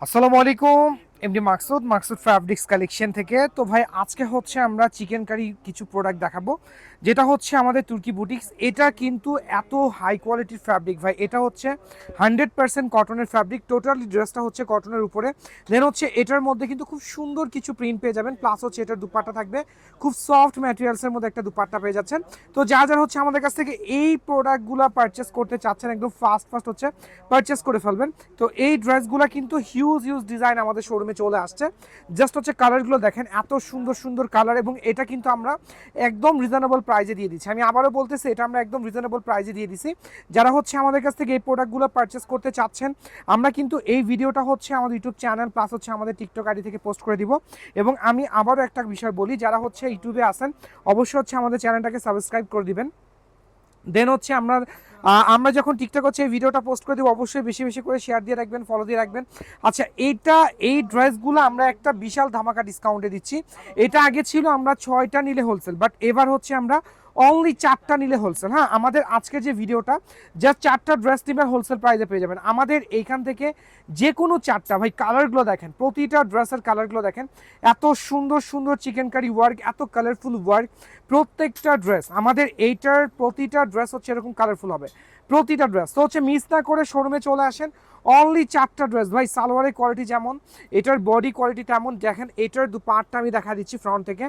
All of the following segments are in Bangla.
আসসালামু আলাইকুম। এমডি মাকসুদ ফ্যাব্রিক্স কালেকশন থেকে। তো ভাই আজকে হচ্ছে আমরা চিকেন কারি কিছু প্রোডাক্ট দেখাবো, যেটা হচ্ছে আমাদের তুর্কি বুটিক্স। এটা কিন্তু এত হাই কোয়ালিটির ফ্যাব্রিক ভাই, এটা হচ্ছে 100% কটনের ফ্যাব্রিক। টোটালি ড্রেসটা হচ্ছে কটনের উপরে। দেন হচ্ছে এটার মধ্যে কিন্তু খুব সুন্দর কিছু প্রিন্ট পেয়ে যাবেন, প্লাস হচ্ছে এটার দুপাট্টা থাকবে খুব সফট ম্যাটেরিয়ালসের মধ্যে, একটা দুপাট্টা পেয়ে যাচ্ছেন। তো যারা হচ্ছে আমাদের কাছ থেকে এই প্রোডাক্টগুলো পারচেস করতে চাচ্ছেন, একদম ফাস্ট হচ্ছে পারচেস করে ফেলবেন। তো এই ড্রেসগুলো কিন্তু হিউজ ডিজাইন আমাদের শোরুমে চলে আসছে। জাস্ট হচ্ছে কালারগুলো দেখেন, এত সুন্দর সুন্দর কালার, এবং এটা কিন্তু আমরা একদম রিজনেবল প্রাইজে দিয়ে দিচ্ছি। আমি আবারও বলতেছি, এটা আমরা একদম রিজনেবল প্রাইজে দিয়ে দিছি। যারা হচ্ছে আমাদের কাছ থেকে এই প্রোডাক্টগুলো পারচেস করতে চাচ্ছেন, আমরা কিন্তু এই ভিডিওটা হচ্ছে আমাদের ইউটিউব চ্যানেল প্লাস হচ্ছে আমাদের টিকটক আইডি থেকে পোস্ট করে দিব। এবং আমি আবারও একটা বিষয় বলি, যারা হচ্ছে ইউটিউবে আসেন অবশ্যই হচ্ছে আমাদের চ্যানেলটাকে সাবস্ক্রাইব করে দিবেন। দেন হচ্ছে আমরা যখন টিকটক হচ্ছে এই ভিডিওটা পোস্ট করে দেবো, অবশ্যই বেশি বেশি করে শেয়ার দিয়ে রাখবেন, ফলো দিয়ে রাখবেন। আচ্ছা, এই ড্রেসগুলো আমরা একটা বিশাল ধামাকা ডিসকাউন্টে দিচ্ছি। এটা আগে ছিল আমরা 6টা নিলে হোলসেল, বাট এবার হচ্ছে আমরা অনলি 4টা নিলে হোলসেল। হ্যাঁ, আমাদের আজকে যে ভিডিওটা, জাস্ট 4টা ড্রেস নিবেন হোলসেল প্রাইসে পেয়ে যাবেন আমাদের এইখান থেকে। যে কোনো 4টা ভাই, কালারগুলো দেখেন, প্রতিটা ড্রেসের কালারগুলো দেখেন, এত সুন্দর সুন্দর চিকেন কারি ওয়ার্ক, এত কালারফুল ওয়ার্ক প্রত্যেকটা ড্রেস। আমাদের এইটার প্রতিটা ড্রেস হচ্ছে এরকম কালারফুল হবে, প্রতিটা ড্রেস। তো হচ্ছে মিস না করে শোরুমে চলে আসেন। অনলি 4টা ড্রেস ভাই, সালোয়ারের কোয়ালিটি যেমন, এটার বডি কোয়ালিটি তেমন। দেখেন এটার দুপাটটা আমি দেখা দিচ্ছি ফ্রন্ট থেকে।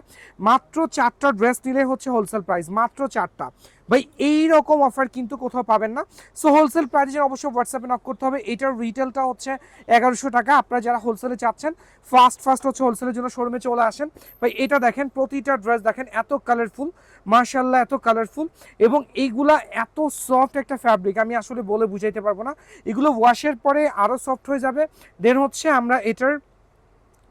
মাত্র 4টা ড্রেস নিলে হচ্ছে হোলসেল প্রাইস, মাত্র 4টা ভাই। এই রকম অফার কিন্তু কোথাও পাবেন না। সো হোলসেল প্রাইসের অবশ্যই হোয়াটসঅ্যাপে নক করতে হবে। এটার রিটেলটা হচ্ছে 1100 টাকা। আপনারা যারা হোলসেলে চাচ্ছেন, ফার্স্ট হচ্ছে হোলসেলের জন্য শোরুমে চলে আসেন ভাই। এটা দেখেন, প্রতিটা ড্রেস দেখেন এত কালারফুল, মাশাআল্লাহ এত কালারফুল। এবং এইগুলা এত সফট একটা ফ্যাব্রিক, আমি আসলে বলে বুঝাইতে পারবো না। এগুলো ওয়াশের পরে আরও সফট হয়ে যাবে। দেন হচ্ছে আমরা এটার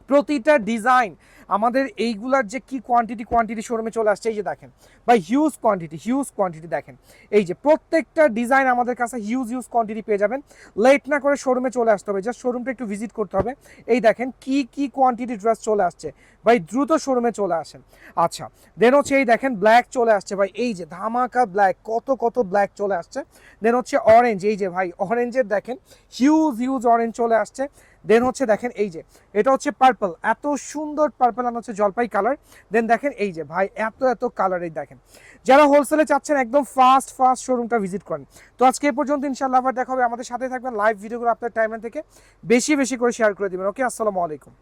প্রতিটা ডিজাইন, আমাদের এইগুলার যে কি কোয়ান্টিটি শোরুমে চলে আসছে, এই যে দেখেন ভাই, হিউজ কোয়ান্টিটি দেখেন। এই যে প্রত্যেকটা ডিজাইন আমাদের কাছে হিউজ কোয়ান্টিটি পেয়ে যাবেন। লেট না করে শোরুমে চলে আসতে হবে, জাস্ট শোরুমটা একটু ভিজিট করতে হবে। এই দেখেন কি কোয়ান্টিটি ড্রেস চলে আসছে ভাই, দ্রুত শোরুমে চলে আসেন। আচ্ছা, দেন হচ্ছে এই দেখেন ব্ল্যাক চলে আসছে ভাই, এই যে ধামাকা ব্ল্যাক, কত ব্ল্যাক চলে আসছে। দেন হচ্ছে অরেঞ্জ, এই যে ভাই অরেঞ্জের দেখেন হিউজ অরেঞ্জ চলে আসছে। দেন হচ্ছে দেখেন এই যে এটা হচ্ছে পার্পল, এত সুন্দর পার্পল, আর হচ্ছে জলপাই কালার। দেন দেখেন এই যে ভাই এত কালার, এই দেখেন। যারা হোলসেলে চাচ্ছেন একদম ফাস্ট শোরুমটা ভিজিট করেন। তো আজকে এই পর্যন্ত, ইনশাআল্লাহ আবার দেখা হবে। আমাদের সাথে থাকবেন, লাইভ ভিডিওগুলো আপনার টাইমলাইন থেকে বেশি করে শেয়ার করে দিবেন। ওকে, আসসালামু আলাইকুম।